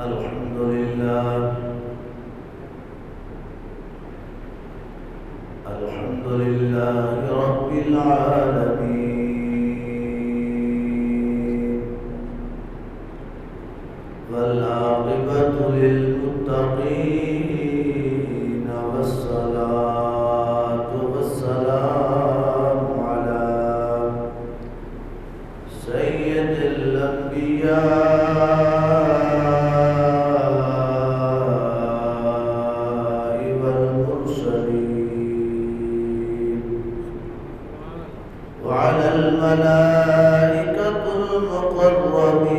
الحمد لله الحمد لله رب العالمين والعاقبة للمتقين والصلاة والسلام على سيد الأنبياء الملائكة المقربين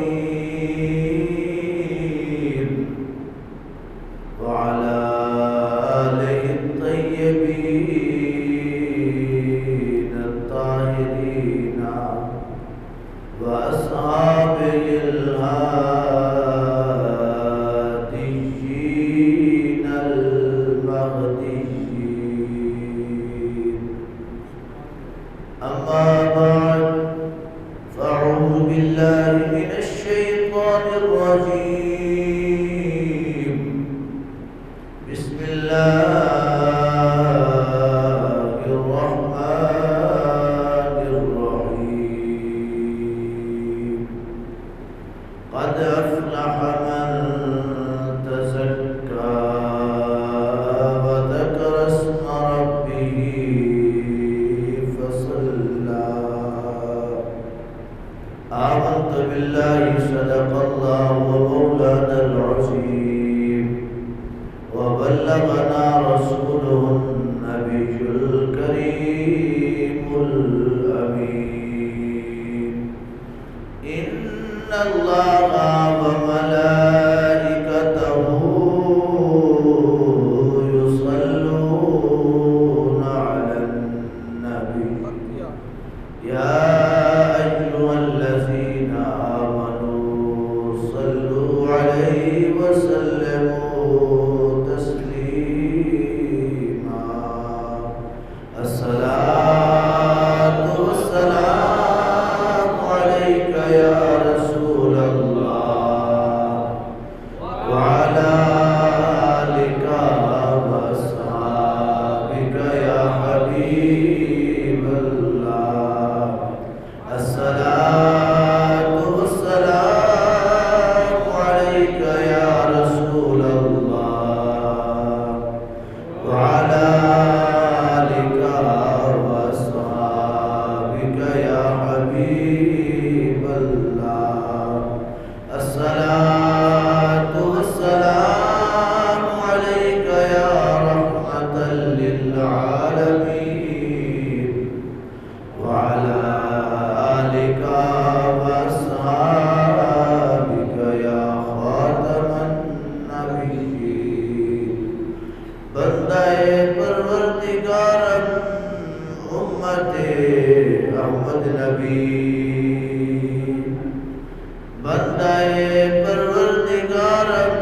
وعلى آله الطيبين الطاهرين وأصحابه الهاديين المهديين. أما بعد، فأعوذ بالله من الشيطان الرجيم. بسم الله الرحمن الرحيم. قد أفلح من تزكى وذكر اسم ربه آمنت بالله صدق الله ومولانا العظيم وبلغنا رسوله النبي الكريم الأمين. إن الله وملائكته يصلون على النبي يا وسلموا تسليما. الصلاة والسلام عليك يا رسول الله وعلى آلك وأصحابك يا حبيب الله. الصلاة والسلام عليك يا رسول الله وعلى آلك وأصحابك يا حبيب الله. الصلاة والسلام عليك يا رحمة للعالمين وعلى آلك وأصحابك يا خاتم النبيين. بندہ پروردگارم امت احمد نبی، بندہ پروردگارم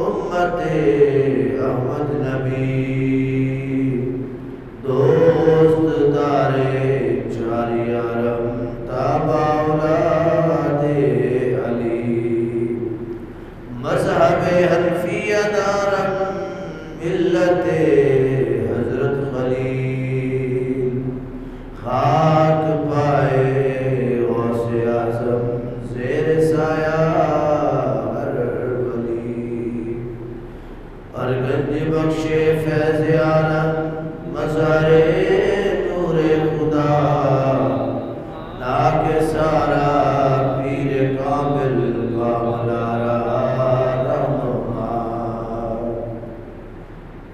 امت احمد نبی، دوست دارے چاریارم تابع اولاد علی، مذہب حنفیہ دارم ملت حضرت خلیل، خاک پائے غوث اعظم زیر سایہ ہر ولی، اور گنج بخشے فیض عالم مظہر نور خدا، لاکھ سارا پیر کامل کاملارا رہنما.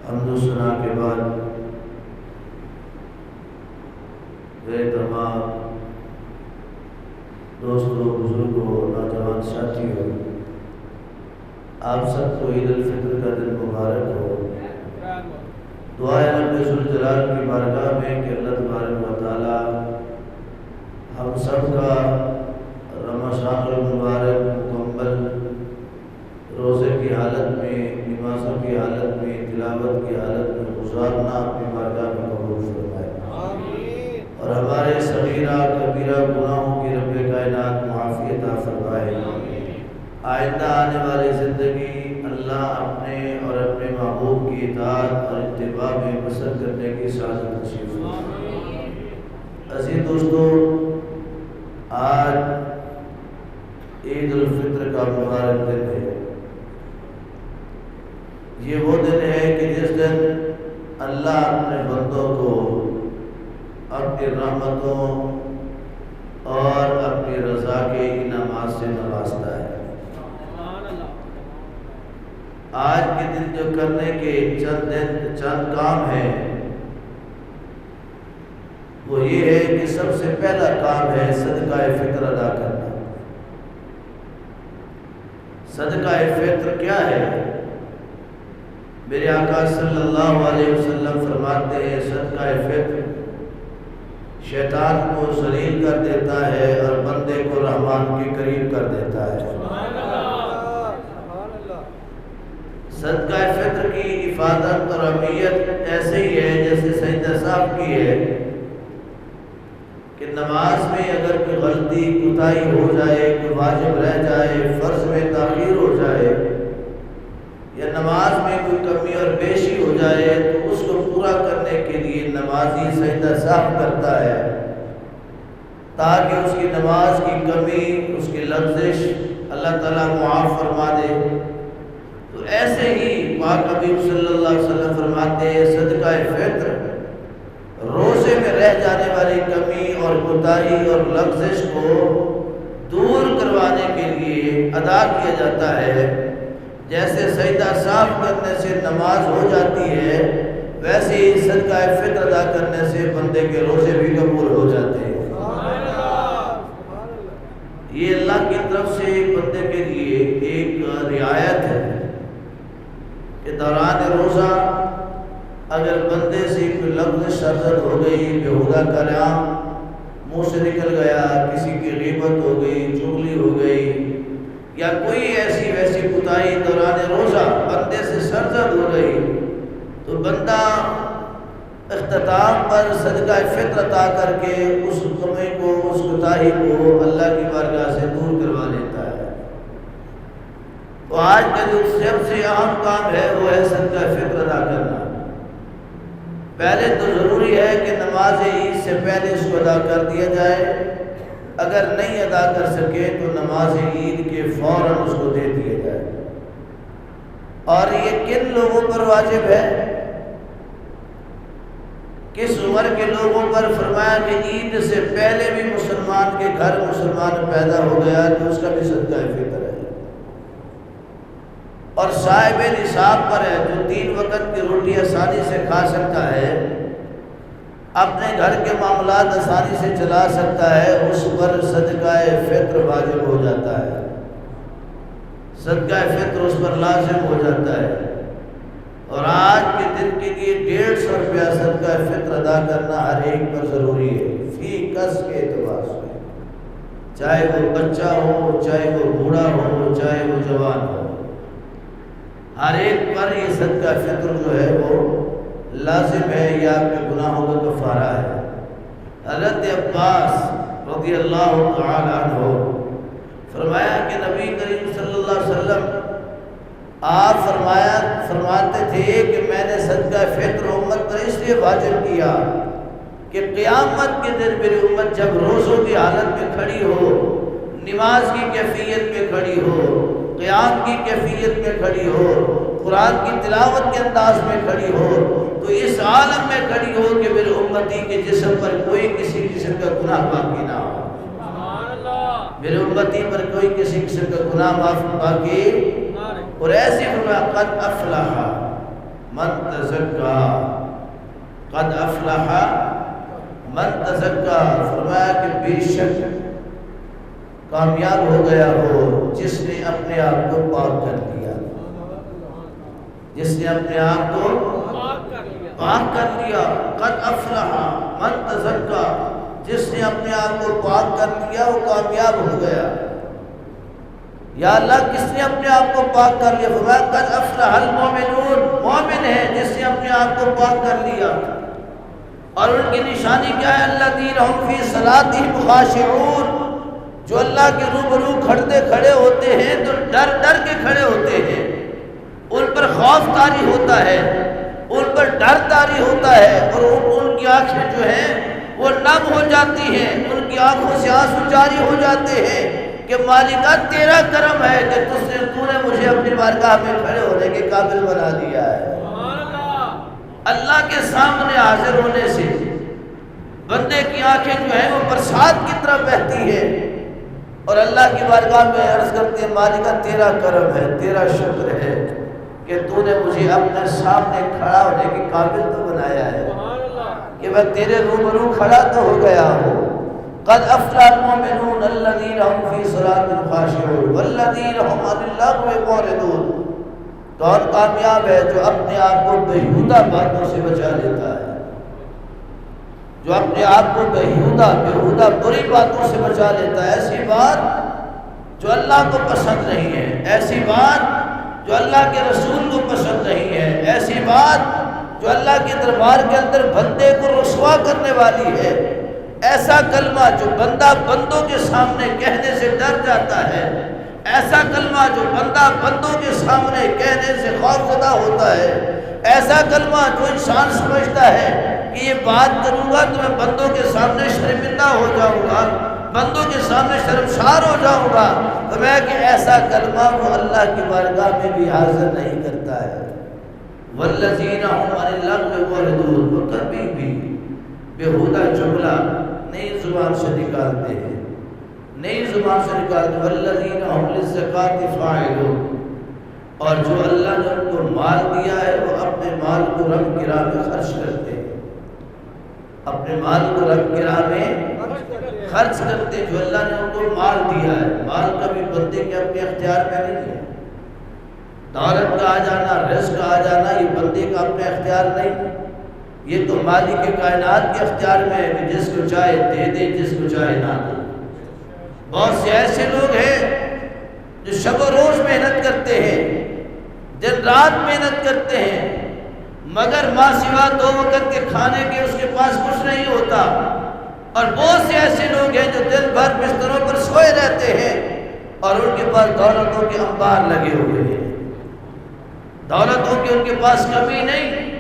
حمد و ثنا کے بعد میرے تمام دوستوں، بزرگوں، نوجوان ساتھیوں، آپ سب کو عید الفطر کا دن مبارک ہو. دعائے رب ذوالجلال کی بارگاہ میں کہ اللہ تبارک و تعالی ہم سب کا رمضان المبارک مکمل روزے کی حالت میں، نمازوں کی حالت میں، تلاوت کی حالت میں گزارنا اپنی بارگاہ میں قبول فرمائے. اور ہمارے صغیرہ کبیرہ گناہوں کی رب کائنات معافی عطا فرمائے. آئندہ آنے والی زندگی اللہ اپنے اور اپنے محبوب کی اطاعت اور اتباع میں بسر کرنے کی سعادت نصیب فرمائے۔ عزیز دوستو، آج عید الفطر کا مبارک دن ہے۔ یہ وہ دن ہے کہ جس دن اللہ اپنے بندوں کو اپنی رحمتوں اور اپنی رضا کے انعامات سے نوازتا ہے۔ آج کے دن جو کرنے کے چند کام ہیں، وہ یہ ہے کہ سب سے پہلا کام ہے صدقہ فطر ادا کرنا۔ صدقہ فطر کیا ہے؟ میرے آقا صلی اللہ علیہ وسلم فرماتے ہیں صدقہ فطر شیطان کو ذلیل کر دیتا ہے اور بندے کو رحمان کے قریب کر دیتا ہے۔ صدقہ فطر کی حفاظت اور اہمیت ایسے ہی ہے جیسے سیدہ صاحب کی ہے کہ نماز میں اگر کوئی غلطی کوتاہی ہو جائے، کوئی واجب رہ جائے، فرض میں تاخیر ہو جائے یا نماز میں کوئی کمی اور بیشی ہو جائے تو اس کو پورا کرنے کے لیے نمازی سجدہ صاحب کرتا ہے تاکہ اس کی نماز کی کمی، اس کی لغزش اللہ تعالیٰ معاف فرما دے۔ تو ایسے ہی پاک حبیب صلی اللہ علیہ وسلم فرماتے ہیں صدقہ فطر روزے میں رہ جانے والی کمی اور کوتاہی اور لغزش کو دور کروانے کے لیے ادا کیا جاتا ہے۔ جیسے سجدہ صاف کرنے سے نماز ہو جاتی ہے، ویسے ہی صدقہ فطر ادا کرنے سے بندے کے روزے بھی قبول ہو جاتے ہیں۔ یہ اللہ کی طرف سے بندے کے لیے ایک رعایت ہے کہ دوران روزہ اگر بندے سے کوئی لفظ شرزد ہو گئی، بیہودہ کلام منہ سے نکل گیا، کسی کی غیبت ہو گئی، چغلی ہو گئی یا کوئی ایسی ویسی کوتاہی دوران روزہ بندے سے سرزد ہو گئی تو بندہ اختتام پر صدقہ فطر عطا کر کے اس کمی کو، اس کوتاہی کو اللہ کی بارگاہ سے دور کروا لیتا ہے۔ تو آج کا جو سب سے اہم کام ہے وہ ہے صدقہ فطر ادا کرنا۔ پہلے تو ضروری ہے کہ نماز عید سے پہلے اس کو ادا کر دیا جائے، اگر نہیں ادا کر سکے تو نماز عید کے فوراً اس کو دے دیا جائے۔ اور یہ کن لوگوں پر واجب ہے؟ کس عمر کے لوگوں پر؟ فرمایا کہ عید سے پہلے بھی مسلمان کے گھر مسلمان پیدا ہو گیا تو اس کا بھی صدقہ فطر ہے۔ اور صاحب نصاب پر ہے جو 3 وقت کی روٹی آسانی سے کھا سکتا ہے، اپنے گھر کے معاملات آسانی سے چلا سکتا ہے، اس پر صدقہ فطر واجب ہو جاتا ہے، صدقہ فطر اس پر لازم ہو جاتا ہے۔ اور آج کے دن کے لیے 150 روپیہ صدقہ فطر ادا کرنا ہر ایک پر ضروری ہے، فی کس کے اعتبار سے، چاہے وہ بچہ ہو، چاہے وہ بوڑھا ہو، چاہے وہ جوان ہو، ہر ایک پر یہ صدقہ فطر جو ہے وہ لازم ہے، یا آپ کے گناہوں کا کفارہ ہے۔ حضرت عباس رضی اللہ تعالی عنہ فرمایا کہ نبی کریم صلی اللہ علیہ وسلم آپ فرماتے تھے کہ میں نے صدقہ فطر امت پر اس لیے واجب کیا کہ قیامت کے دن میری امت جب روزوں کی حالت میں کھڑی ہو، نماز کی کیفیت میں کھڑی ہو، قیام کی کیفیت میں کھڑی ہو، قرآن کی تلاوت کے انداز میں کھڑی ہو، تو اس عالم میں کھڑی ہو کہ میرے امتی کے جسم پر کوئی کسی قسم کا گناہ باقی نہ ہو، میرے امتی پر کوئی کسی قسم کا گناہ باقی۔ اور ایسی فرمایا قد افلح من تزکا، قد افلح من تزکا، فرمایا کہ بے شک کامیاب ہو گیا ہو جس نے اپنے آپ کو پاک کر لیا، جس نے اپنے آپ کو پاک کر لیا۔ قد افلح من تزکا، جس نے اپنے آپ کو پاک کر لیا وہ کامیاب ہو گیا۔ یا اللہ کس نے اپنے آپ کو پاک کر لیا؟ فرمایا قد افلح المؤمنون، مومن ہے جس نے اپنے آپ کو پاک کر لیا۔ اور ان کی نشانی کیا ہے؟ الذین هم فی صلاتہم خاشعون، جو اللہ کے روبرو کھڑے ہوتے ہیں تو ڈر ڈر کے کھڑے ہوتے ہیں، ان پر خوف طاری ہوتا ہے، ان پر ڈر طاری ہوتا ہے، اور ان کی آنکھیں جو ہیں وہ نم ہو جاتی ہیں، ان کی آنکھوں سے آنسو جاری ہو جاتے ہیں کہ مالکہ تیرا کرم ہے کہ تو نے مجھے اپنی بارگاہ میں کھڑے ہونے کے قابل بنا دیا ہے۔ اللہ کے سامنے حاضر ہونے سے بندے کی آنکھیں جو ہیں وہ برسات کی طرح بہتی ہیں، اور اللہ کی بارگاہ میں عرض کرتے ہیں مالکہ تیرا کرم ہے، تیرا شکر ہے کہ تو نے مجھے اپنے سامنے کھڑا ہونے کے قابل تو بنایا ہے کہ میں تیرے روبرو کھڑا تو ہو گیا ہوں۔ قد افلح المؤمنون الذین هم فی صلاتهم خاشعون والذین هم عن اللغو معرضون۔ کون کامیاب ہے جو اپنے آپ کو بیہودہ باتوں سے بچا لیتا ہے، جو اپنے آپ کو بیہودہ بری باتوں سے بچا لیتا ہے۔ ایسی بات جو اللہ کو پسند نہیں ہے، ایسی بات جو اللہ کے رسول کو پسند نہیں ہے، ایسی بات جو اللہ کے دربار کے اندر بندے کو رسوا کرنے والی ہے، ایسا کلمہ جو بندہ بندوں کے سامنے کہنے سے ڈر جاتا ہے، ایسا کلمہ جو بندہ بندوں کے سامنے کہنے سے خوفزدہ ہوتا ہے، ایسا کلمہ جو انسان سمجھتا ہے کہ یہ بات کروں گا تو میں بندوں کے سامنے شرمندہ ہو جاؤں گا، بندوں کے سامنے شرمسار ہو جاؤں گا، تو میں کہ ایسا کلمہ وہ اللہ کی بارگاہ میں بھی حاضر نہیں کرتا ہے۔ والذین هم عن اللغو معرضون، وہ کبھی بھی بیہودہ جملہ نئی زبان سے نکالتے ہیں، نئی زبان سے نکالتے ہیں۔ والذین هم للزکاة فاعلون، اور جو اللہ نے ان کو مال دیا ہے وہ اپنے مال کو رب کی راہ میں خرچ کرتے ہیں، اپنے مال کو رب کی راہ میں خرچ کرتے ہیں۔ جو اللہ نے ان کو مال دیا ہے، مال کبھی بندے کے اپنے اختیار میں نہیں ہے، دولت کا آ جانا، رزق کا آ جانا یہ بندے کا اپنے اختیار نہیں، یہ تو مالک کائنات کے اختیار میں ہے کہ جس کو چاہے دے دے، جس کو چاہے نہ دے۔ بہت سے ایسے لوگ ہیں جو شب و روز محنت کرتے ہیں، دن رات محنت کرتے ہیں، مگر ماں سوا 2 وقت کے کھانے کے اس کے پاس کچھ نہیں ہوتا، اور بہت سے ایسے لوگ ہیں جو دن بھر بستروں پر سوئے رہتے ہیں اور ان کے پاس دولتوں کے انبار لگے ہوئے ہیں، دولتوں کی ان کے پاس کمی نہیں۔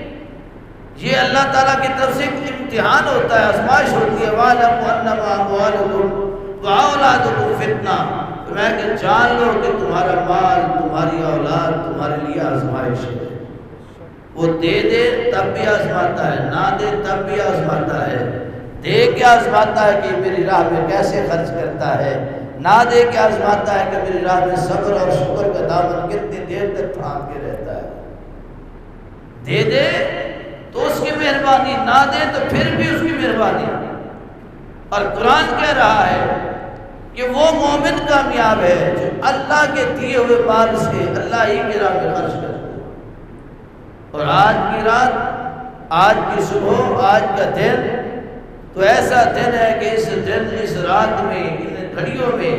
یہ اللہ تعالیٰ کی طرف سے ایک امتحان ہوتا ہے، آزمائش ہوتی ہے۔ وَاعْلَمُوا أَنَّمَا أَمْوَالُكُمْ وَأَوْلَادُكُمْ فِتْنَةٌ، تو میں کہ جان لو کہ تمہارا مال، تمہاری اولاد تمہارے لیے آزمائش ہے۔ وہ دے دے تب بھی آزماتا ہے، نہ دے تب بھی آزماتا ہے، دے کے آزماتا ہے کہ میری راہ میں کیسے خرچ کرتا ہے، نہ دے کے آزماتا ہے کہ میری راہ میں صبر اور شکر کا دامن کتنی دیر تک تھام کے رہتا ہے۔ دے دے تو اس کی مہربانی، نہ دے تو پھر بھی اس کی مہربانی۔ اور قرآن کہہ رہا ہے کہ وہ مومن کامیاب ہے جو اللہ کے دیے ہوئے مال سے اللہ ہی کی راہ میں خرچ کرتا ہے۔ اور آج کی رات، آج کی صبح، آج کا دن تو ایسا دن ہے کہ اس دن، اس رات میں، ان گھڑیوں میں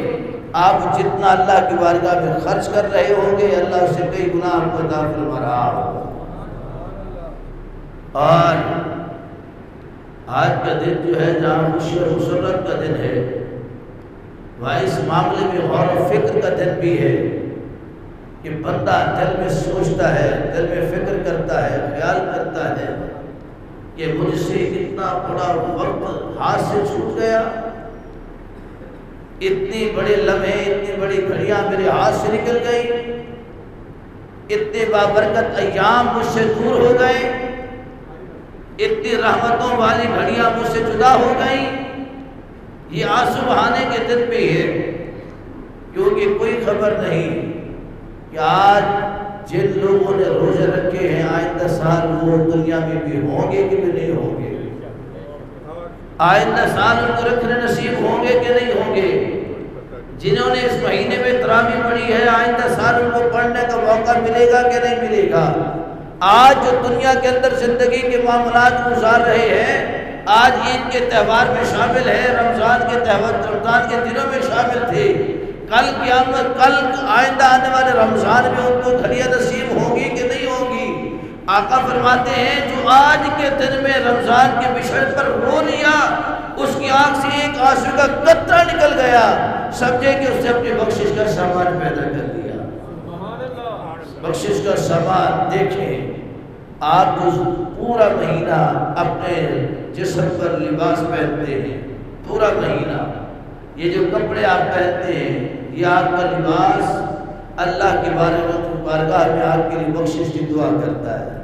آپ جتنا اللہ کی بارگاہ میں خرچ کر رہے ہوں گے اللہ اس سے کئی گنا آپ کو عطا فرما رہا ہوگا۔ اور آج کا دن جو ہے جہاں خوشی اور مسرت کا دن ہے، وہاں اس معاملے میں غور و فکر کا دن بھی ہے کہ بندہ دل میں سوچتا ہے، دل میں فکر کرتا ہے، خیال کرتا ہے کہ مجھ سے اتنا بڑا وقت ہاتھ سے چھوٹ گیا، اتنی بڑے لمحے، اتنی بڑی گھڑیاں میرے ہاتھ سے نکل گئی، اتنے بابرکت ایام مجھ سے دور ہو گئے، اتنی رحمتوں والی گھڑیاں مجھ سے جدا ہو گئیں۔ یہ آنسو بہانے کے دن بھی ہے، کیونکہ کوئی خبر نہیں کہ آج جن لوگوں نے روزے رکھے ہیں آئندہ سال وہ دنیا میں بھی ہوں گے کہ نہیں ہوں گے، آئندہ سال ان کو رکھنے نصیب ہوں گے کہ نہیں ہوں گے، جنہوں نے اس مہینے میں تراویح پڑھی ہے آئندہ سال ان کو پڑھنے کا موقع ملے گا کہ نہیں ملے گا۔ آج جو دنیا کے اندر زندگی کے معاملات گزار رہے ہیں، آج عید کے تہوار میں شامل ہے، رمضان کے تہوار، رمضان کے دنوں میں شامل تھے، کل قیامت، کل آئندہ آنے والے رمضان میں ان کو گھڑیاں نصیب ہوں گی کہ نہیں ہوں گی۔ آقا فرماتے ہیں جو آج کے دن میں رمضان کے بچھڑ پر رو لیا اس کی آنکھ سے ایک آنسو کا قطرہ نکل گیا، سمجھے کہ اس نے اپنی بخشش کا سامان پیدا کر دیا۔ بخشش کا سامان دیکھیں، آپ کو پورا مہینہ اپنے جسم پر لباس پہنتے ہیں، پورا مہینہ یہ جو کپڑے آپ پہنتے ہیں یہ آپ کا لباس اللہ کے بارگاہ میں آپ کے لیے بخشش کی دعا کرتا ہے۔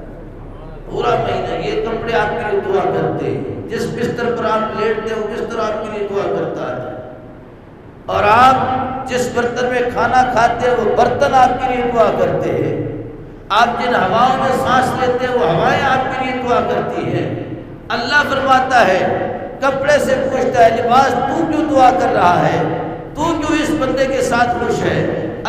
پورا مہینہ یہ کپڑے آپ کے لیے دعا کرتے ہیں، جس بستر پر آپ لیٹتے ہیں وہ بستر آپ کے لیے دعا کرتا ہے، اور آپ جس برتن میں کھانا کھاتے ہیں وہ برتن آپ کے لیے دعا کرتے ہیں، آپ جن ہواؤں میں سانس لیتے ہیں وہ ہوائیں آپ کے لیے دعا کرتی ہیں۔ اللہ فرماتا ہے، کپڑے سے پوچھتا ہے لباس تو کیوں دعا کر رہا ہے، تو کیوں اس بندے کے ساتھ خوش ہے؟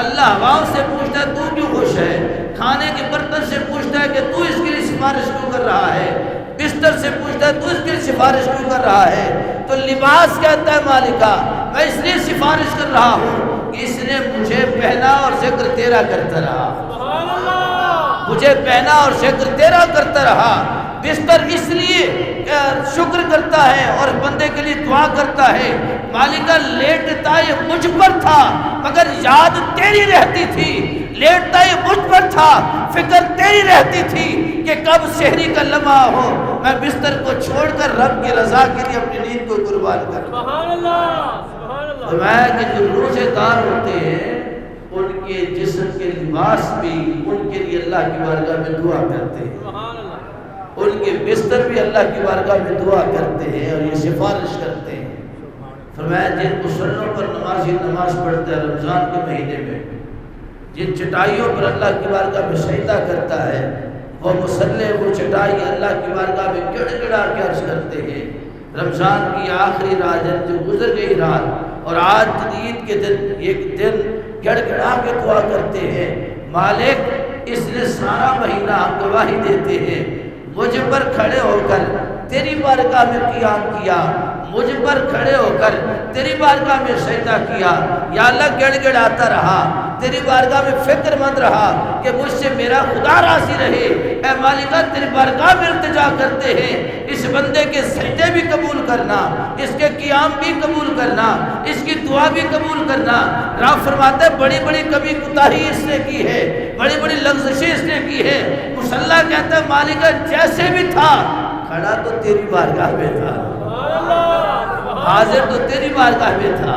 اللہ ہواؤں سے پوچھتا ہے تو کیوں خوش ہے؟ کھانے کے برتن سے پوچھتا ہے کہ تو اس کے لیے سفارش کیوں کر رہا ہے؟ بستر سے پوچھتا ہے تو اس کے لیے سفارش کیوں کر رہا ہے؟ تو لباس کہتا ہے مالکہ میں اس لیے سفارش کر رہا ہوں کہ اس نے مجھے پہنا اور ذکر تیرا کرتا رہا، مجھے پہنا اور ذکر تیرا کرتا رہا۔ بستر اس لیے شکر کرتا ہے اور بندے کے لیے دعا کرتا ہے، مالکہ لیٹتا یہ مجھ پر تھا مگر یاد تیری رہتی تھی، لیٹتا یہ مجھ پر تھا فکر تیری رہتی تھی کہ کب سحری کا لمحہ ہو میں بستر کو چھوڑ کر رب کی رضا کے لیے اپنی نیند کو قربان کروں۔ سبحان اللہ۔ فرمایا کہ جو روزے دار ہوتے ہیں ان کے جسم کے لباس بھی ان کے لیے اللہ کی بارگاہ میں دعا کرتے ہیں، ان کے بستر بھی اللہ کی بارگاہ میں دعا کرتے ہیں اور یہ سفارش کرتے ہیں۔ فرمایا جن مسلوں پر نمازی نماز پڑھتا ہے رمضان کے مہینے میں، جن چٹائیوں پر اللہ کی بارگاہ میں سجدہ کرتا ہے، وہ مصلی وہ چٹائی اللہ کی بارگاہ میں گڑ گڑا کے عرض کرتے ہیں رمضان کی آخری رات جو گزر گئی رات اور آج عید کے دن ایک دن گڑ گڑا کے دعا کرتے ہیں، مالک اس نے سارا مہینہ گواہی دیتے ہیں مجھ پر کھڑے ہو کر تیری بارگاہ میں قیام کیا، مجھ پر کھڑے ہو کر تیری بارگاہ میں سجدہ کیا، یا اللہ گڑ گڑاتا رہا، تیری بارگاہ میں فکر مند رہا کہ مجھ سے میرا خدا راضی رہے۔ اے مالکہ تیری بارگاہ میں التجا کرتے ہیں اس بندے کے سجدے بھی قبول کرنا، اس کے قیام بھی قبول کرنا، اس کی دعا بھی قبول کرنا۔ رب فرماتا ہے بڑی بڑی کمی کوتاہی اس نے کی ہے، بڑی بڑی لغزشیں اس نے کی ہے، مصلی کہتا ہے مالکہ جیسے بھی تھا کھڑا تو تیری بارگاہ میں تھا، حاضر تو تیری بارگاہ میں تھا۔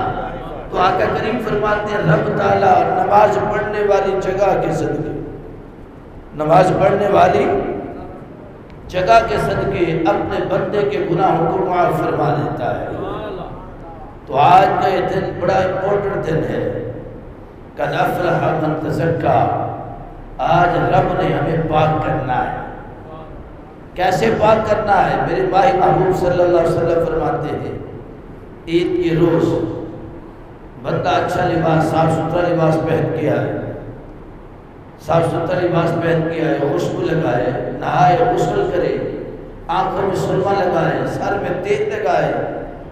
تو آقا کریم فرماتے ہیں رب تعالیٰ نماز پڑھنے والی جگہ کے صدقے، نماز پڑھنے والی جگہ کے صدقے اپنے بندے کے گناہوں کو معاف فرما دیتا ہے۔ تو آج کا یہ دن بڑا امپورٹنٹ دن ہے، قد افلح من تزکا، آج رب نے ہمیں پاک کرنا ہے۔ کیسے پاک کرنا ہے؟ میرے ماہ محبوب صلی اللہ علیہ وسلم فرماتے ہیں عید کے روز بندہ اچھا لباس صاف ستھرا لباس پہن کے آئے، صاف ستھرا لباس پہن کے آئے، خوشبو لگائے، نہائے، غسل کرے، آنکھوں میں سرما لگائے، سر میں تیل لگائے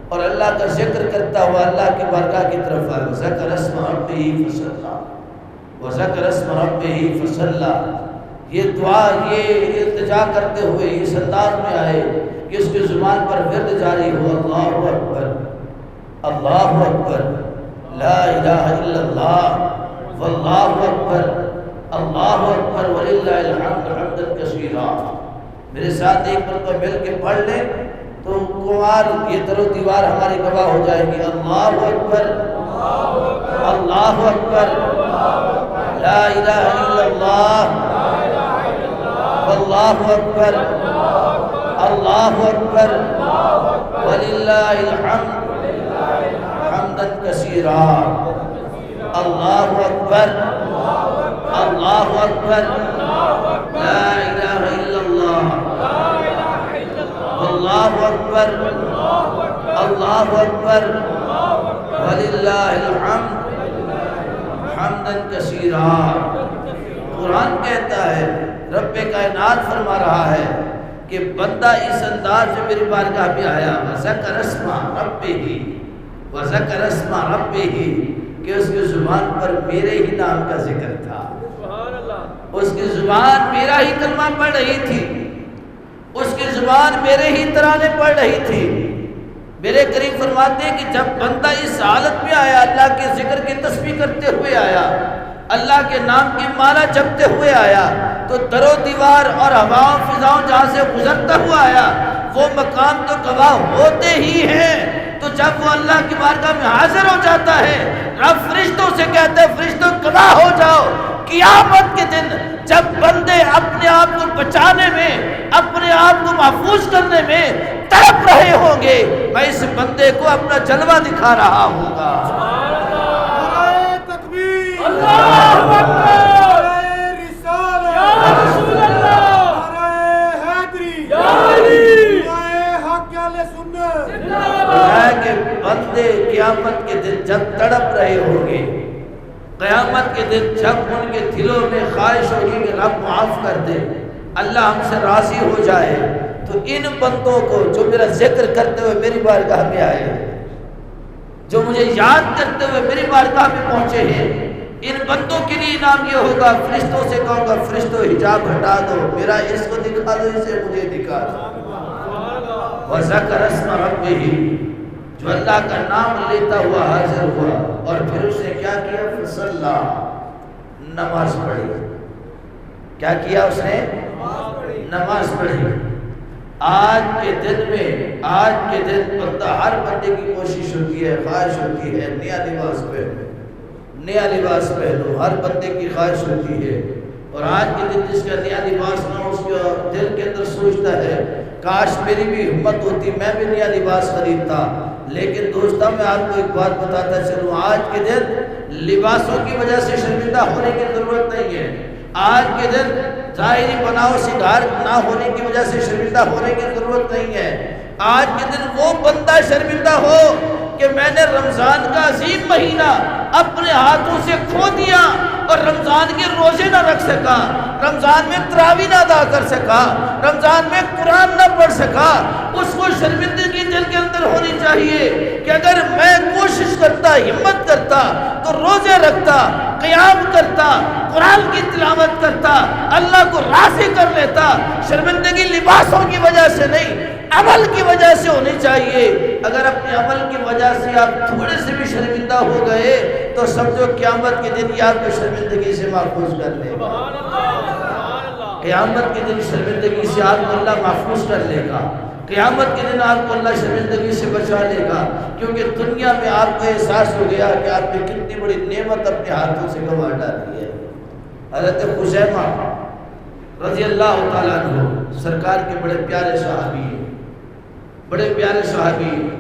اور اللہ کا ذکر کرتا ہوا اللہ کی بارگاہ کی طرف آئے۔ ذکر اسم ربہ فصلی وذکر اسم ربہ فصلی، یہ دعا یہ التجا کرتے ہوئے اس انداز میں آئے کہ اس کی زبان پر ورد جاری ہو اللہ اکبر اللہ اکبر لا الہ الا اللہ واللہ اکبر اللہ اکبر وللہ الحمد حمدا کثیرا۔ میرے ساتھ ایک مرتبہ مل کے پڑھ لیں تو کمار یہ در و دیوار ہماری گواہ ہو جائے گی۔ اللہ اکبر اللہ اکبر لا الہ الا اللہ واللہ اکبر اللہ اکبر وللہ الحمد حمدا کثیرا۔ اللہ اکبر اللہ اکبر لا الہ الا اللہ واللہ اکبر اللہ اکبر وللہ الحمد حمدا کثیرا۔ قرآن کہتا ہے، رب کائنات فرما رہا ہے کہ بندہ اس انداز میں میری بارگاہ میں آیا، وذکر اسم ربہ وذکر اسم ربہ، کہ اس کی زبان پر میرے ہی نام کا ذکر تھا، اس کی زبان میرا ہی کلمہ پڑھ رہی تھی، اس کی زبان میرے ہی ترانے پڑھ رہی تھی۔ میرے کریم فرماتے ہیں کہ جب بندہ اس حالت میں آیا، اللہ کے ذکر کی تسبیح کرتے ہوئے آیا، اللہ کے نام کی مالا جپتے ہوئے آیا، تو در و دیوار اور ہواؤں فضاؤں جہاں سے گزرتا ہوا آیا، وہ مقام تو گواہ ہوتے ہی ہیں۔ تو جب وہ اللہ کی بارگاہ میں حاضر ہو جاتا ہے، رب فرشتوں سے کہتا ہے فرشتوں گواہ ہو جاؤ۔ قیامت کے دن جب بندے اپنے آپ کو بچانے میں، اپنے آپ کو محفوظ کرنے میں تڑپ رہے ہوں گے، میں اس بندے کو اپنا جلوہ دکھا رہا ہوں گا۔ نعرہ تکبیر، اللہ اکبر، نعرہ رسالت، یا رسول اللہ، نعرہ حیدری، یا علی، نعرہ حق اہل سنت۔ ہے کہ بندے قیامت کے دن جب تڑپ رہے ہوں گے، قیامت کے دن جب ان کے دلوں میں خواہش ہوگی کہ رب معاف کر دے، اللہ ہم سے راضی ہو جائے، تو ان بندوں کو جو میرا ذکر کرتے ہوئے میری بارگاہ میں آئے، جو مجھے یاد کرتے ہوئے میری بارگاہ میں پہنچے ہیں، ان بندوں کے لیے انعام یہ ہوگا، فرشتوں سے کہوں گا فرشتوں حجاب ہٹا دو، میرا اس کو دکھا دو، اسے مجھے دکھا دو۔ وَذَكَرَ اسْمَ رَبِّهِ، جو اللہ کا نام لیتا ہوا حاضر ہوا، اور پھر اس نے کیا کیا؟ فَصَلَّى، نماز پڑھی۔ کیا کیا اس نے؟ نماز پڑھی۔ آج کے دن میں، آج کے دن بندہ، ہر بندے کی کوشش ہوتی ہے، خواہش ہوتی ہے نیا لباس پہنو، نیا لباس پہنو، ہر بندے کی خواہش ہوتی ہے۔ اور آج کے دن جس کا نیا لباس نہ، اس کے دل کے اندر سوچتا ہے کاش میری بھی ہمت ہوتی، میں بھی نیا لباس خریدتا۔ لیکن دوستوں میں آپ کو ایک بات بتاتا چلوں، آج کے دن لباسوں کی وجہ سے شرمندہ ہونے کی ضرورت نہیں ہے۔ آج کے دن ظاہری بناؤ سنگار نہ ہونے کی وجہ سے شرمندہ ہونے کی ضرورت نہیں ہے۔ آج کے دن وہ بندہ شرمندہ ہو کہ میں نے رمضان کا عظیم مہینہ اپنے ہاتھوں سے کھو دیا اور رمضان کے روزے نہ رکھ سکا، رمضان میں تراویح نہ ادا کر سکا، رمضان میں قرآن نہ پڑھ سکا، اس کو شرمندگی دل کے اندر ہونی چاہیے کہ اگر میں کوشش کرتا، ہمت کرتا تو روزے رکھتا، قیام کرتا، قرآن کی تلاوت کرتا، اللہ کو راضی کر لیتا۔ شرمندگی لباسوں کی وجہ سے نہیں، عمل کی وجہ سے ہونی چاہیے۔ اگر اپنے عمل کی وجہ سے آپ تھوڑے سے بھی شرمندہ ہو گئے تو سمجھو قیامت کے دن یہ آپ کو شرمندگی سے محفوظ کر لے گا۔ قیامت کے دن شرمندگی سے آپ کو اللہ محفوظ کر لے گا، قیامت کے دن آپ کو اللہ شرمندگی سے بچا لے گا، کیونکہ دنیا میں آپ کو احساس ہو گیا کہ آپ نے کتنی بڑی نعمت اپنے ہاتھوں سے گنوا ڈالی ہے۔ حضرت خزیمہ رضی اللہ تعالیٰ عنہ سرکار کے بڑے پیارے صحابی ہیں، بڑے پیارے صحابی ہیں۔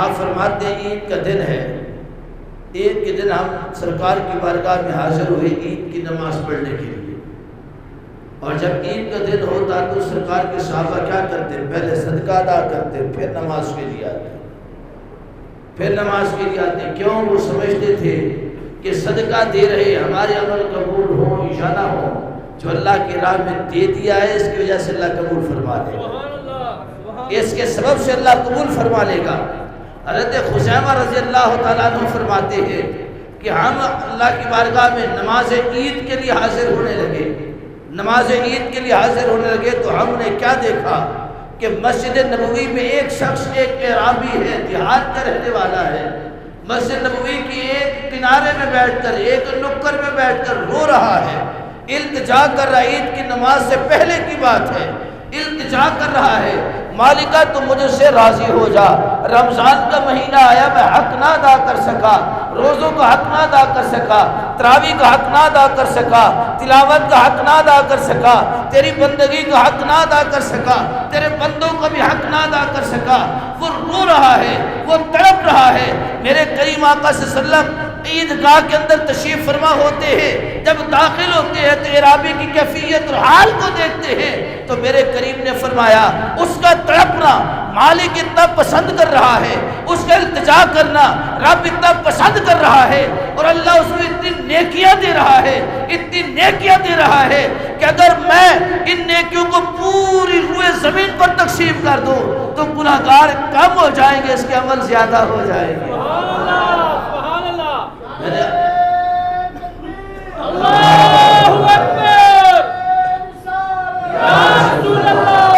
آپ فرماتے ہیں عید کا دن ہے، عید کے دن ہم سرکار کی بارگاہ میں حاضر ہوئے عید کی نماز پڑھنے کے لیے، اور جب عید کا دن ہوتا تو سرکار کے صحابہ کیا کرتے؟ پہلے صدقہ ادا کرتے، پھر نماز کے لیے آتے، پھر نماز کے لیے آتے۔ کیوں؟ وہ سمجھتے تھے کہ صدقہ دے رہے ہمارے عمل قبول ہو یا نہ ہو، جو اللہ کی راہ میں دے دیا ہے اس کی وجہ سے اللہ قبول فرما دے گا، اس کے سبب سے اللہ قبول فرما لے گا۔ حضرت خزیمہ رضی اللہ تعالیٰ عنہ فرماتے ہیں کہ ہم اللہ کی بارگاہ میں نماز عید کے لیے حاضر ہونے لگے، نماز عید کے لیے حاضر ہونے لگے تو ہم نے کیا دیکھا کہ مسجد نبوی میں ایک شخص، ایک اعرابی ہے، دیہات کا رہنے والا ہے، مسجد نبوی کی ایک کنارے میں بیٹھ کر، ایک نکر میں بیٹھ کر رو رہا ہے، التجا کر رہا ہے۔ عید کی نماز سے پہلے کی بات ہے، التجا کر رہا ہے، مالکہ تو مجھ سے راضی ہو جا، رمضان کا مہینہ آیا، میں حق نہ ادا کر سکا، روزوں کا حق نہ ادا کر سکا، تراویح کا حق نہ ادا کر سکا، تلاوت کا حق نہ ادا کر سکا، تیری بندگی کا حق نہ ادا کر سکا، تیرے بندوں کا بھی حق نہ ادا کر سکا۔ وہ رو رہا ہے، وہ تڑپ رہا ہے۔ میرے کریم آقا صلی اللہ علیہ وسلم عیدگاہ کے اندر تشریف فرما ہوتے ہیں، جب داخل ہوتے ہیں تو اعرابی کی کیفیت اور حال کو دیکھتے ہیں تو میرے کریم نے فرمایا اس کا تڑپنا مالک اتنا پسند کر رہا ہے، اس کا التجا کرنا رب اتنا پسند کر رہا ہے، اور اللہ اس کو اتنی نیکیاں دے رہا ہے، اتنی نیکیاں دے رہا ہے کہ اگر میں ان نیکیوں کو پوری روئے زمین پر تقسیم کر دوں تو گناہگار کم ہو جائیں گے، اس کے عمل زیادہ ہو جائیں گے۔ اللہ اکبر، یا رسول اللہ،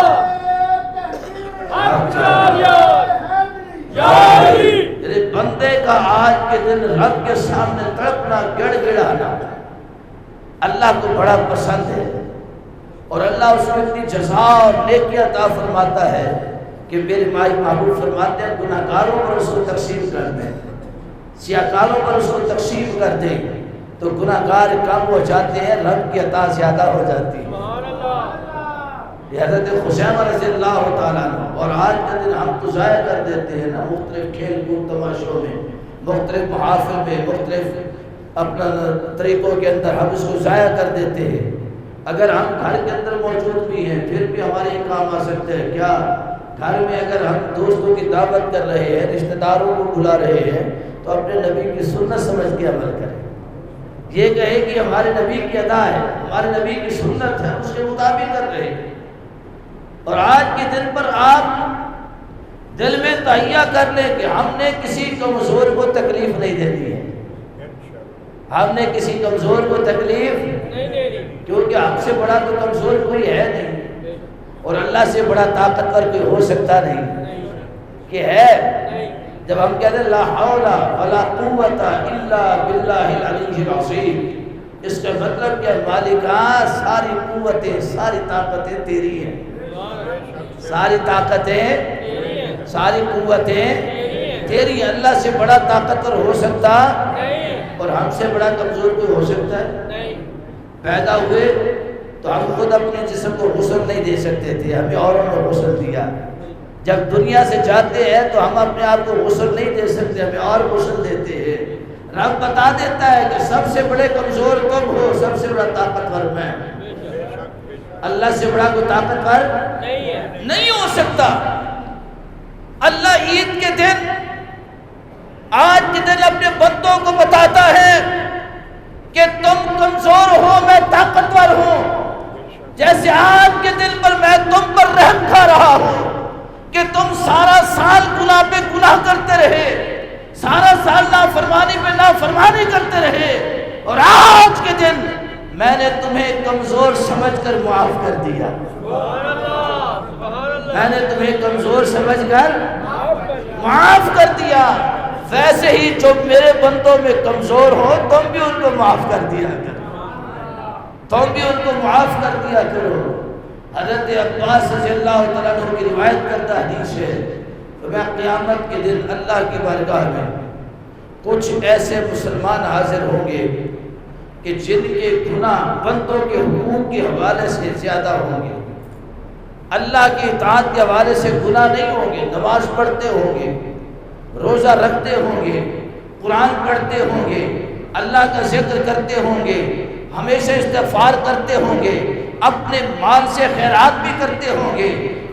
اللہ کو بڑا پسند ہے، اور اللہ اس میں اتنی جزا اور نیکی عطا فرماتا ہے کہ میرے مائی محبوب فرماتے ہیں گناہ گاروں پر اس کو تقسیم کر دیں، سیاہ کاروں پر اس کو تقسیم کر دیں تو گناہ گار کم ہو جاتے ہیں، رب کی عطا زیادہ ہو جاتی ہے۔ حضرت خزیمہ رضی اللہ تعالیٰ عنہ، اور آج کا دن ہم تو ضائع کر دیتے ہیں نا، مختلف کھیل کود تماشوں میں، مختلف محافل میں، مختلف اپنا طریقوں کے اندر ہم اس کو ضائع کر دیتے ہیں۔ اگر ہم گھر کے اندر موجود بھی ہیں پھر بھی ہمارے کام آ سکتے ہیں کیا؟ گھر میں اگر ہم دوستوں کی دعوت کر رہے ہیں، رشتہ داروں کو بلا رہے ہیں تو اپنے نبی کی سنت سمجھ کے عمل کریں، یہ کہے کہ ہمارے نبی کی ادا ہے، ہمارے نبی کی سنت ہے، اس کے مطابق کر رہے ہیں۔ اور آج کے دن پر آپ دل میں تہیہ کر لیں کہ ہم نے کسی کمزور کو تکلیف نہیں دینی ہے، ہم نے کسی کمزور کو تکلیف نہیں دینی، کیونکہ ہم سے بڑا تو کمزور کوئی ہے نہیں، اور اللہ سے بڑا طاقتور کوئی ہو سکتا نہیں کہ ہے۔ جب ہم کہتے ہیں لا حول ولا قوت الا باللہ العلی العظیم، اس کا مطلب کہ مالکا ساری قوتیں ساری طاقتیں تیری ہیں، ساری طاقتیں ساری قوتیں تیری ہیں، اللہ سے بڑا طاقتور ہو سکتا اور ہم سے بڑا کمزور کوئی ہو سکتا ہے؟ پیدا ہوئے تو ہم خود اپنے جسم کو غسل نہیں دے سکتے تھے، ہمیں اوروں نے غسل دیا۔ جب دنیا سے جاتے ہیں تو ہم اپنے آپ کو غسل نہیں دے سکتے، ہمیں اور غسل دیتے ہیں۔ رب بتا دیتا ہے کہ سب سے بڑے کمزور تم ہو، سب سے بڑا طاقتور میں، اللہ سے بڑا کوئی طاقتور نہیں ہو سکتا۔ اللہ عید کے دن آج کے دن اپنے بندوں کو بتاتا ہے کہ تم کمزور ہو میں طاقتور ہوں، جیسے آج کے دن پر میں تم پر رحم کھا رہا ہوں کہ تم سارا سال گناہ پہ گناہ کرتے رہے، سارا سال نافرمانی پہ نافرمانی کرتے رہے، اور آج کے دن میں نے تمہیں کمزور سمجھ کر معاف کر دیا، میں نے تمہیں کمزور سمجھ کر معاف کر دیا۔ ویسے ہی جو میرے بندوں میں کمزور ہو تم بھی ان کو معاف کر دیا کرو، تم بھی ان کو معاف کر دیا کرو۔ حضرت عباس رضی اللہ تعالیٰ عنہ کی روایت کرتا حدیث ہے کہ میں قیامت کے دن اللہ کی بارگاہ میں کچھ ایسے مسلمان حاضر ہوں گے کہ جن کے گناہ بندوں کے حقوق کے حوالے سے زیادہ ہوں گے، اللہ کی اطاعت کے حوالے سے گناہ نہیں ہوں گے، نماز پڑھتے ہوں گے، روزہ رکھتے ہوں گے، قرآن پڑھتے ہوں گے، اللہ کا ذکر کرتے ہوں گے، ہمیشہ استغفار کرتے ہوں گے، اپنے مال سے خیرات بھی کرتے ہوں گے،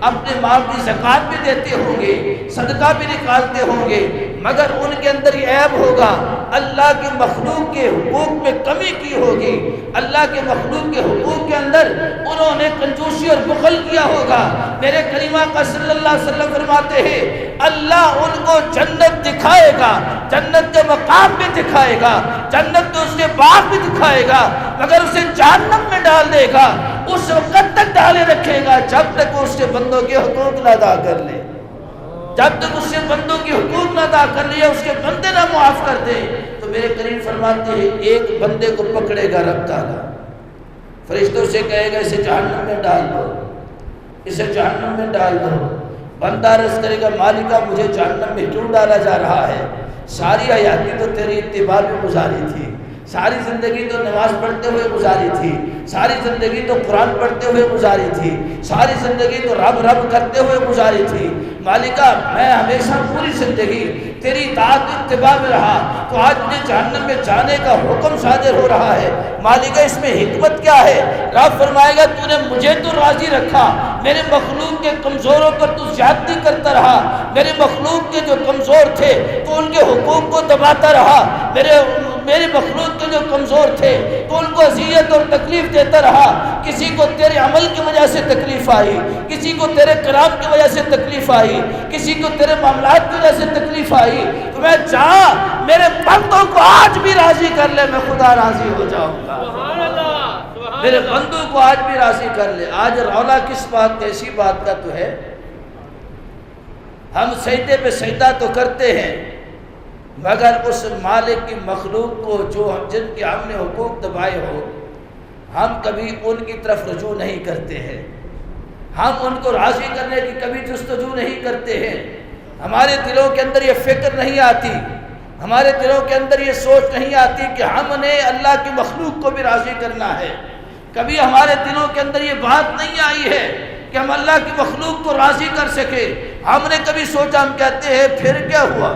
اپنے مال کی زکوٰۃ بھی دیتے ہوں گے، صدقہ بھی نکالتے ہوں گے، مگر ان کے اندر یہ عیب ہوگا، اللہ کی مخلوق کے حقوق میں کمی کی ہوگی، اللہ کے مخلوق کے حقوق کے اندر انہوں نے کنجوسی اور بخل کیا ہوگا۔ میرے کریم آقا صلی اللہ علیہ وسلم فرماتے ہیں اللہ ان کو جنت دکھائے گا، جنت کے مقام بھی دکھائے گا، جنت کے اس کے باغ بھی دکھائے گا، مگر اسے جہنم میں ڈال دے گا، اس وقت تک ڈالے رکھے گا جب تک وہ اس کے بندوں کے حقوق نہ ادا کر لے، جب تک اس کے بندوں کے حقوق نہ ادا کر لے، اس کے بندے نہ معاف کر دے۔ تو میرے کریم فرماتے ہیں ایک بندے کو پکڑے گا رب تعالیٰ، فرشتوں سے کہے گا اسے جہنم میں ڈال دو، اسے جہنم میں ڈال دو۔ بندہ عرض کرے گا مالکہ مجھے جہنم میں کیوں ڈالا جا رہا ہے؟ ساری حیاتی تو تیری اتباع میں گزاری تھی، ساری زندگی تو نماز پڑھتے ہوئے گزاری تھی، ساری زندگی تو قرآن پڑھتے ہوئے گزاری تھی، ساری زندگی تو رب رب کرتے ہوئے گزاری تھی، مالکہ میں ہمیشہ پوری زندگی تیری اطاعت اتباع میں رہا، تو آج مجھے جہنم میں جانے کا حکم صادر ہو رہا ہے، مالکہ اس میں حکمت کیا ہے؟ رب فرمائے گا تو نے مجھے تو راضی رکھا، میرے مخلوق کے کمزوروں پر تو زیادتی کرتا رہا، میرے مخلوق کے جو کمزور تھے تو ان کے حقوق کو دباتا رہا، میرے مخلوق کے جو کمزور تھے تو ان کو اذیت اور تکلیف دیتا رہا، کسی کو تیرے عمل کی وجہ سے تکلیف آئی، کسی کو تیرے کلام کی وجہ سے تکلیف آئی، کسی کو تیرے معاملات کی وجہ سے تکلیف آئی، تو میں چاہ میرے بندوں کو آج بھی راضی کر لے، میں خدا راضی ہو جاؤں گا، میرے بندوں کو آج بھی راضی کر لے۔ آج رولا کس بات کا؟ اسی بات کا تو ہے، ہم سجدے پہ سجدہ تو کرتے ہیں مگر اس مالک کی مخلوق کو جو جن کے ہم نے حقوق دبائے ہو ہم کبھی ان کی طرف رجوع نہیں کرتے ہیں، ہم ان کو راضی کرنے کی کبھی جستجو نہیں کرتے ہیں، ہمارے دلوں کے اندر یہ فکر نہیں آتی، ہمارے دلوں کے اندر یہ سوچ نہیں آتی کہ ہم نے اللہ کی مخلوق کو بھی راضی کرنا ہے۔ کبھی ہمارے دلوں کے اندر یہ بات نہیں آئی ہے کہ ہم اللہ کی مخلوق کو راضی کر سکے۔ ہم نے کبھی سوچا، ہم کہتے ہیں پھر کیا ہوا،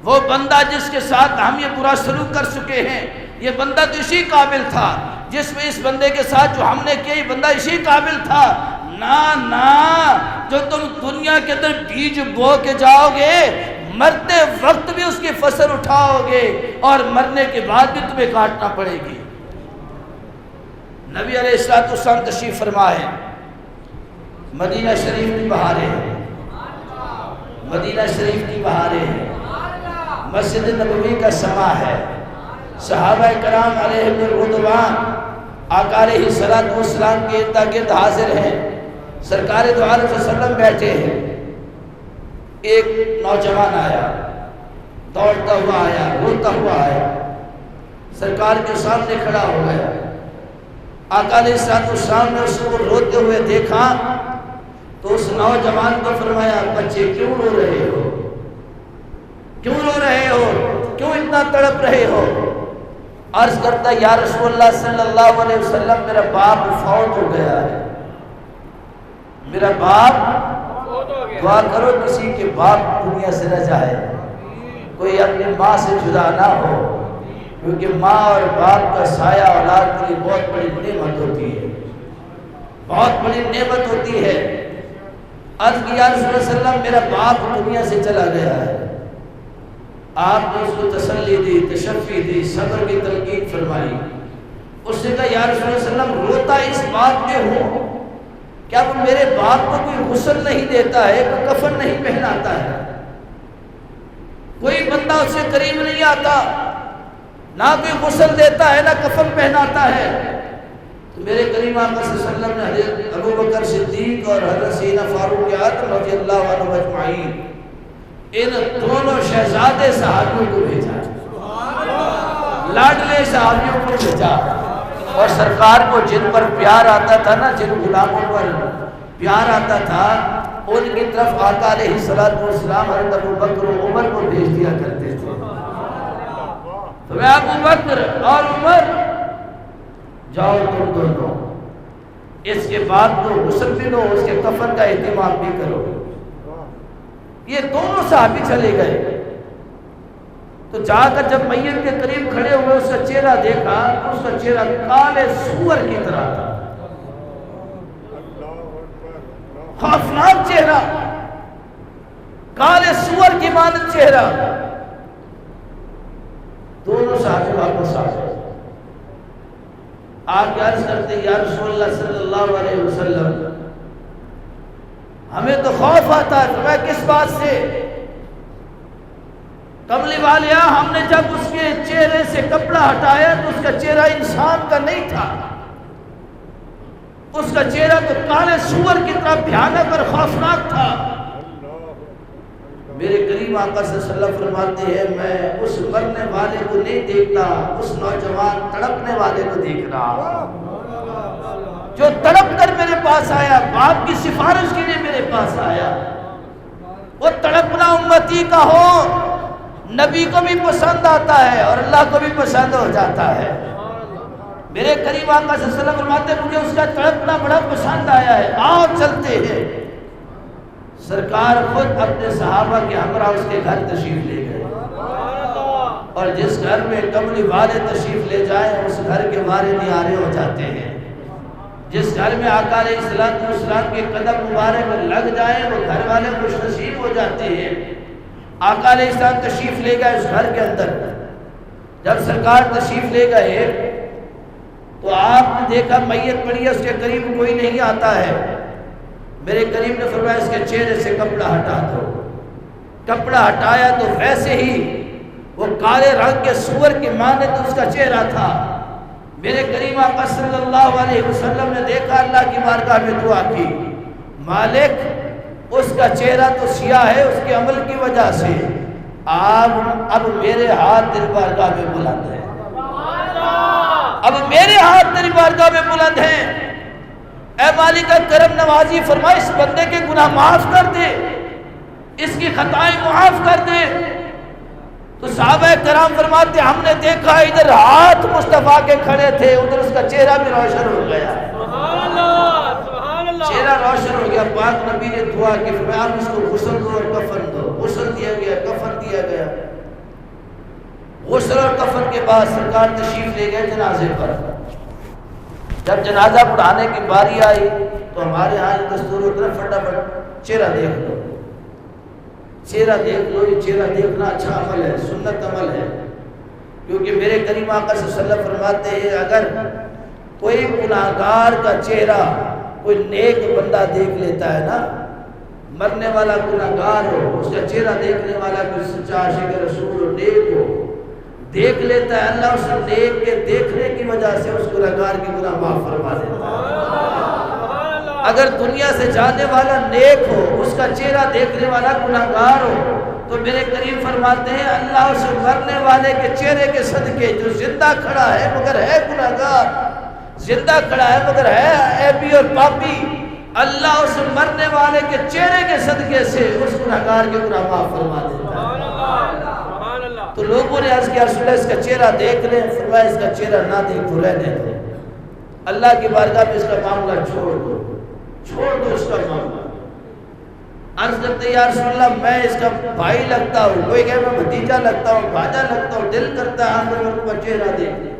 وہ بندہ جس کے ساتھ ہم یہ برا سلوک کر چکے ہیں، یہ بندہ تو اسی قابل تھا، جس میں اس بندے کے ساتھ جو ہم نے کیا، یہ بندہ اسی قابل تھا۔ نا جو تم دنیا کے اندر بیج بو کے جاؤ گے، مرتے وقت بھی اس کی فصل اٹھاؤ گے اور مرنے کے بعد بھی تمہیں کاٹنا پڑے گی۔ نبی علیہ السلام تشریف فرما ہے، مدینہ شریف کی بہاریں ہیں، مدینہ شریف کی بہاریں ہیں، مسجد نبوی کا سما ہے، صحابہ کرام علیہم الرضوان آقا علیہ السلام کے ارد گرد حاضر ہیں، سرکار دو عالم صلی اللہ علیہ وسلم بیٹھے ہیں۔ ایک نوجوان آیا، دوڑتا ہوا آیا، روتا ہوا آیا، سرکار کے سامنے کھڑا ہو گیا۔ آقا علیہ السلام نے اس کو روتے ہوئے دیکھا تو اس نوجوان کو فرمایا، بچے کیوں رو رہے ہو، کیوں رو رہے ہو، کیوں اتنا تڑپ رہے ہو؟ عرض کرتا، یا رسول اللہ صلی اللہ علیہ وسلم، میرا باپ فوت ہو گیا ہے، میرا باپ، دعا کرو کسی کے باپ دنیا سے نہ جائے، کوئی اپنی ماں سے جدا نہ ہو، کیونکہ ماں اور باپ کا سایہ اولاد کے لیے بہت بڑی نعمت ہوتی ہے، بہت بڑی نعمت ہوتی ہے۔ عرض کی، یا رسول اللہ صلی اللہ علیہ وسلم، میرا باپ دنیا سے چلا گیا ہے۔ آپ نے اس کو تسلی دی، تشفی دی، صبر کی تلقین فرمائی۔ اس نے کہا، یا رسول اللہ صلی اللہ علیہ وسلم، روتا اس بات میں ہوں کیا وہ میرے باپ کو کوئی غسل نہیں دیتا ہے، کوئی کفن نہیں پہناتا ہے، کوئی بندہ اس سے قریب نہیں آتا، نہ کوئی غسل دیتا ہے، نہ کفن پہناتا ہے۔ تو میرے کریم آقا صلی اللہ علیہ وسلم نے حضرت ابو بکر صدیق اور حضرت سیدنا فاروق اعظم رضی اللہ عنہ اجمعین، ان دونوں شہزادے صحابیوں کو بھیجا، لاڈلے صحابیوں کو بھیجا، اور سرکار کو جن پر پیار آتا تھا نا، جن غلاموں پر پیار آتا تھا، ان کی طرف آقا علیہ السلام حضرت ابو بکر و عمر کو بھیج دیا کرتے تھے۔ تو میں ابو بکر اور عمر، جاؤ تم دونوں، اس کے بعد تو غسل بھی لو، اس کے کفن کا اہتمام بھی کرو۔ یہ دونوں صحابی چلے گئے، تو جا کر جب میت کے قریب کھڑے ہوئے، اس کا چہرہ دیکھا، اس کا چہرہ کالے سور کی طرح تھا، خوفناک چہرہ، کالے سور کی مانند چہرہ۔ دونوں صحابی واپس آ گئے، آپ عرض کرتے، یا رسول اللہ صلی اللہ علیہ وسلم، ہمیں تو خوف آتا ہے۔ میں کس بات سے؟ کملی والیا، ہم نے جب اس کے چہرے سے کپڑا ہٹایا تو اس کا چہرہ انسان کا نہیں تھا، اس کا چہرہ تو کالے سور کی طرح بھیانک اور خوفناک تھا۔ میرے کریم آقا صلی اللہ علیہ وسلم فرماتے ہیں، میں اس مرنے والے کو نہیں دیکھتا، اس نوجوان تڑپنے والے کو دیکھ رہا، جو تڑپ کر میرے پاس آیا، باپ کی سفارش کے لیے میرے پاس آیا۔ وہ تڑپنا امتی کا ہو، نبی کو بھی پسند آتا ہے اور اللہ کو بھی پسند ہو جاتا ہے۔ میرے قریب آقا صلی اللہ علیہ وسلم فرماتے ہیں، مجھے اس کا تڑپنا بڑا پسند آیا ہے، آؤ چلتے ہیں۔ سرکار خود اپنے صحابہ کے ہمراہ اس کے گھر تشریف لے گئے، اور جس گھر میں کملی والے تشریف لے جائیں، اس گھر کے وارث نیارے ہو جاتے ہیں۔ جس گھر میں آقا علیہ السلام کے قدم مبارک لگ جائیں، وہ گھر والے خوش نصیب ہو جاتے ہیں۔ آقا علیہ السلام تشریف لے گئے اس گھر کے اندر۔ جب سرکار تشریف لے گئے تو آپ نے دیکھا میت پڑی ہے، اس کے قریب کوئی نہیں آتا ہے۔ میرے کریم نے فرمایا، اس کے چہرے سے کپڑا ہٹا دو۔ کپڑا ہٹایا تو ویسے ہی وہ کالے رنگ کے سور کی مانند اس کا چہرہ تھا۔ میرے کریم آقا صلی اللہ علیہ وسلم نے دیکھا، اللہ کی بارگاہ میں دعا کی، مالک اس کا چہرہ تو سیاہ ہے اس کے عمل کی وجہ سے، اب میرے ہاتھ دل بارگاہ میں بلند ہے، اب میرے ہاتھ تیری بارگاہ میں بلند ہیں، اے مالک کرم نوازی فرما اس بندے کے گناہ معاف کر دے، اس کی خطائیں معاف کر دے۔ تو صحابہ کرام فرماتے ہم نے دیکھا ادھر ہاتھ مصطفیٰ کے کھڑے تھے، ادھر اس کا چہرہ بھی روشن ہو گیا، سبحان اللہ سبحان اللہ، چہرہ روشن ہو گیا۔ پاک نبی نے دعا کی، فرمایا آپ اس کو غسل دو اور کفن دو۔ غسل دیا گیا، کفن دیا گیا۔ غسل اور کفن کے بعد سرکار تشریف لے گئے جنازے پر۔ جب جنازہ پڑھانے کی باری آئی تو ہمارے ہاں یہ دستور ہوتا ہے فٹافٹ چہرہ دیکھ لو، چہرہ دیکھ لو۔ یہ چہرہ دیکھنا اچھا عمل ہے، سنت عمل ہے، کیونکہ میرے کریم آقا صلی اللہ علیہ وسلم فرماتے ہیں اگر کوئی گناہگار کا چہرہ کوئی نیک بندہ دیکھ لیتا ہے نا، مرنے والا گناہگار ہو، اس کا چہرہ دیکھنے والا کوئی سچا عاشق رسول ہو، نیک ہو، دیکھ لیتا ہے، اللہ اس نیک کے دیکھنے کی وجہ سے اس گناہگار کی گناہ معاف فرما دیتا ہے۔ اگر دنیا سے جانے والا نیک ہو، اس کا چہرہ دیکھنے والا گناہگار ہو، تو میرے کریم فرماتے ہیں اللہ اس مرنے والے کے چہرے کے صدقے، جو زندہ کھڑا ہے مگر ہے گناہگار، زندہ کھڑا ہے مگر ہے عیبی اور پاپی، اللہ اس مرنے والے کے چہرے کے صدقے سے اس گناہگار کے گناہ معاف فرما دیتا ہے۔ تو لوگوں نے عرض کیا رسول اللہ اس کا چہرہ دیکھ لیں، فرمایا اس کا چہرہ نہ دیکھو، رہنے دو، اللہ کی بارگاہ میں اس کا معاملہ چھوڑ دو، چھوڑ دو اس کا معاملہ۔ عرض کرتے یا رسول اللہ میں اس کا بھائی لگتا ہوں، کوئی کہے میں بھتیجا لگتا ہوں، بھاجا لگتا ہوں، دل کرتا ہے آخر مرتبہ چہرہ دیکھ لیں،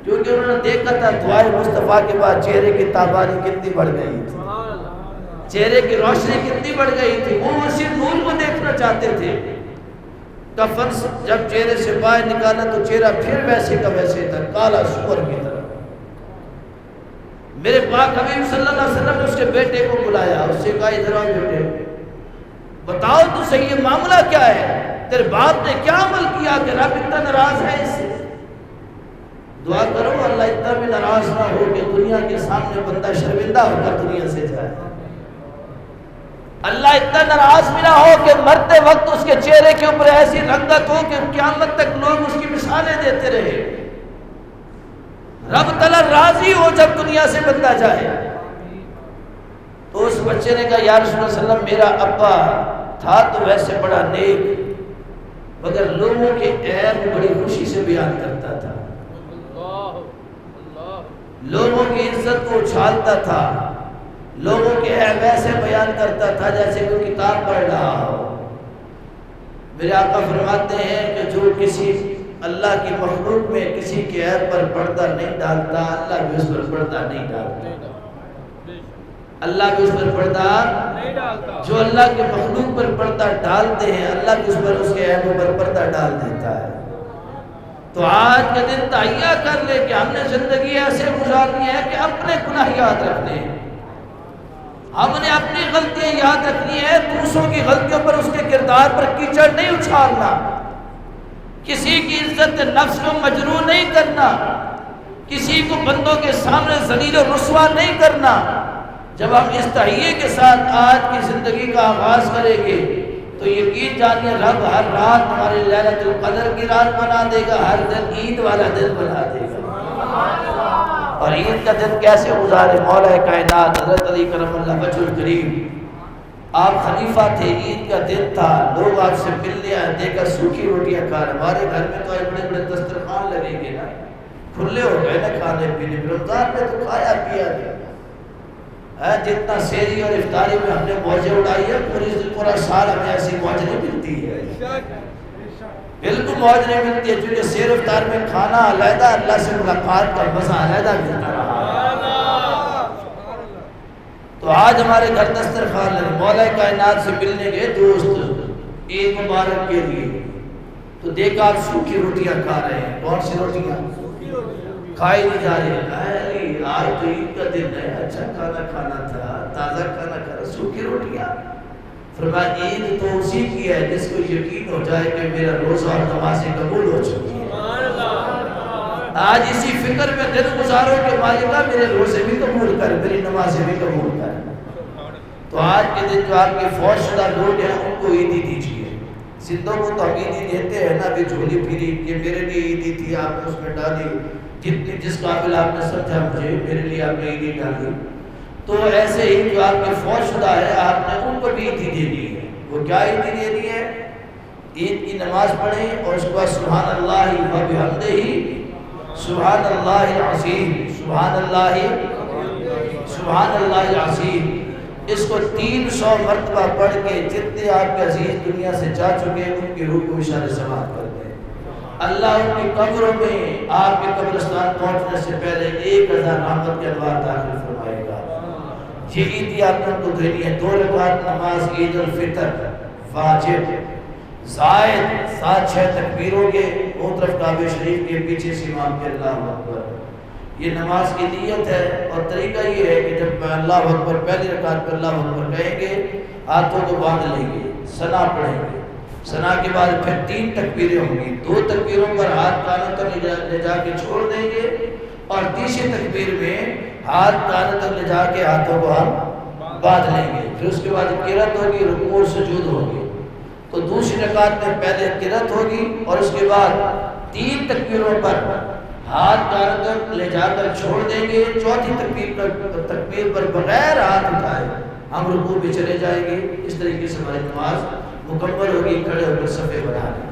کیونکہ انہوں نے دیکھا تھا دعائے مصطفیٰ کے بعد چہرے کی تابانی کتنی بڑھ گئی تھی، چہرے کی روشنی کتنی بڑھ گئی تھی، وہ اسی نور کو دیکھنا چاہتے تھے۔ کفن جب چہرے سے باہر نکالا تو چہرہ پھر ویسے کا ویسے تھا، کالا سور کی طرح۔ میرے پاک حبیب صلی اللہ علیہ وسلم نے اس کے بیٹے کو بلایا، اس سے کہا ادھر آؤ بیٹے، بتاؤ تو صحیح یہ معاملہ کیا ہے، تیرے باپ نے کیا عمل کیا کہ رب اتنا ناراض ہے اس سے؟ دعا کرو اللہ اتنا بھی ناراض نہ ہو کہ دنیا کے سامنے بندہ شرمندہ ہو کر دنیا سے جائے، اللہ اتنا ناراض بھی نہ ہو کہ مرتے وقت اس کے چہرے کے اوپر ایسی رنگت ہو کہ قیامت تک لوگ اس کی مثالیں دیتے رہے۔ رب تعالیٰ راضی ہو جب دنیا سے بندہ جائے۔ تو اس بچے نے کہا یا رسول اللہ صلی اللہ علیہ وسلم میرا ابا تھا تو ویسے بڑا نیک، مگر لوگوں کے عیب بڑی خوشی سے بیان کرتا تھا، لوگوں کی عزت کو اچھالتا تھا، لوگوں کے عیب ایسے بیان کرتا تھا جیسے کوئی کتاب پڑھ رہا ہو۔ میرے آقا فرماتے ہیں کہ جو کسی اللہ کی مخلوق میں کسی کے عیب پر پردہ نہیں ڈالتا، اللہ بھی اس پر پردہ نہیں ڈالتا، اللہ بھی اس پر پردہ نہیں ڈالتا۔ جو اللہ کے مخلوق پر پردہ ڈالتے ہیں اللہ بھی اس پر اس کے عیبوں پر پردہ ڈال دیتا ہے۔ تو آج کے دن تہیہ کر لے کہ ہم نے زندگی ایسے گزارنی ہے کہ اپنے گناہ یاد رکھنے ہیں، ہم نے اپنی غلطیاں یاد رکھنی ہے، دوسروں کی غلطیوں پر اس کے کردار پر کیچڑ نہیں اچھالنا، کسی کی عزت نفس کو مجروح نہیں کرنا، کسی کو بندوں کے سامنے ذلیل و رسوا نہیں کرنا۔ جب ہم اس تہیے کے ساتھ آج کی زندگی کا آغاز کریں گے تو یقین جانیے رب ہر رات ہمارے لیلۃ القدر کی رات بنا دے گا، ہر دن عید والا دن بنا دے گا۔ اور عید کا دن کیسے گزارے؟ مولا کائنات حضرت علی کرم اللہ وجہ الکریم آپ خلیفہ تھے، عید کا دن تھا، لوگ آپ سے ملنے آئے، دیکھا سوکھی روٹیاں کھا رہے۔ ہمارے گھر میں تو آج بڑے بڑے دسترخوان لگیں گے نا، کھلے ہو گئے نا کھانے پینے، رمضان میں تو کھایا پیا گیا ہے، جتنا سحری اور افطاری میں ہم نے موجیں اڑائی ہے پورا سال ہمیں ایسی موج نہیں ملتی ہے، بالکل موج نہیں ملتی ہے، چونکہ سحر افطار میں کھانا علیحدہ، اللہ سے ملاقات کا مزہ علیحدہ ملتا رہا۔ تو آج ہمارے گھر دسترخوان لگے، مولا کائنات سے ملنے گئے دوست عید مبارک کے لیے، تو دیکھا آپ سوکھی روٹیاں کھا رہے ہیں۔ کون سی روٹیاں؟ کھائی نہیں جا رہی۔ آج تو عید کا دن ہے، اچھا کھانا کھانا تھا، تازہ کھانا کھانا، سوکھی روٹیاں۔ فرمایا عید تو اسی کی ہے جس کو یقین ہو جائے کہ میرا روزہ اور نمازیں قبول ہو چکی ہے۔ آج اسی فکر میں دن گزارو کہ مالکہ میرے روزے بھی قبول کر، میری نمازیں بھی قبول کر۔ تو آج کے دن جو آپ کے فوج شدہ لوگ ہیں ان کو عیدی دیجیے، زندوں کو تو ہم عیدی دیتے ہیں نا، ابھی جھولی پھری، یہ میرے لیے عیدی تھی، آپ نے اس میں ڈالی، جتنی جس قابل آپ نے سمجھا مجھے، میرے لیے آپ نے عیدی ڈالی، تو ایسے ہی جو آپ کے فوج شدہ ہے آپ نے ان کو بھی عیدی دینی ہے۔ وہ کیا عیدی دینی ہے؟ عید کی نماز پڑھیں اور اس کے بعد سبحان اللہ و بحمدہ سبحان اللہ العظیم، سبحان اللہ العظیم، اس کو 300 مرتبہ پڑھ کے جتنے آپ کے عزیز دنیا سے جا چکے ہیں ان کی روح کو اشارے سماعت کر دیں۔ اللہ ان کی قبروں میں آپ کے قبرستان پہنچنے سے پہلے 1000 رحمت کے انوار داخل فرمائے گا۔ یہ عیدی آپ نے ان کو دینی ہے۔ 2 رکعت نماز عید الفطر واجب، زائد 7-6 تکبیروں کے طرف کعبہ شریف کے پیچھے سے امام کے اللہ اکبر۔ یہ نماز کی نیت ہے اور طریقہ یہ ہے کہ جب اللہ اکبر پہلی رکعت پر اللہ اکبر کہیں گے، ہاتھوں کو باندھ لیں گے، ثنا پڑھیں گے، ثنا کے بعد پھر 3 تکبیریں ہوں گی، 2 تکبیروں پر ہاتھ کانوں تک لے جا کے چھوڑ دیں گے اور تیسری تکبیر میں ہاتھ کانوں تک لے جا کے ہاتھوں کو ہم باندھ لیں گے۔ پھر اس کے بعد قرات ہوگی، رکوع اور سجود ہوگی۔ تو دوسری رکعت میں پہلے قرات ہوگی اور اس کے بعد 3 تکبیروں پر ہاتھ کانوں تک لے جا کر چھوڑ دیں گے۔ چوتھی تکبیر پر بغیر ہاتھ اٹھائے ہم رکوع پہ چلے جائیں گے۔ اس طریقے سے ہماری نماز مکمل ہوگی۔ کھڑے ہو کر صفے بنا لیں۔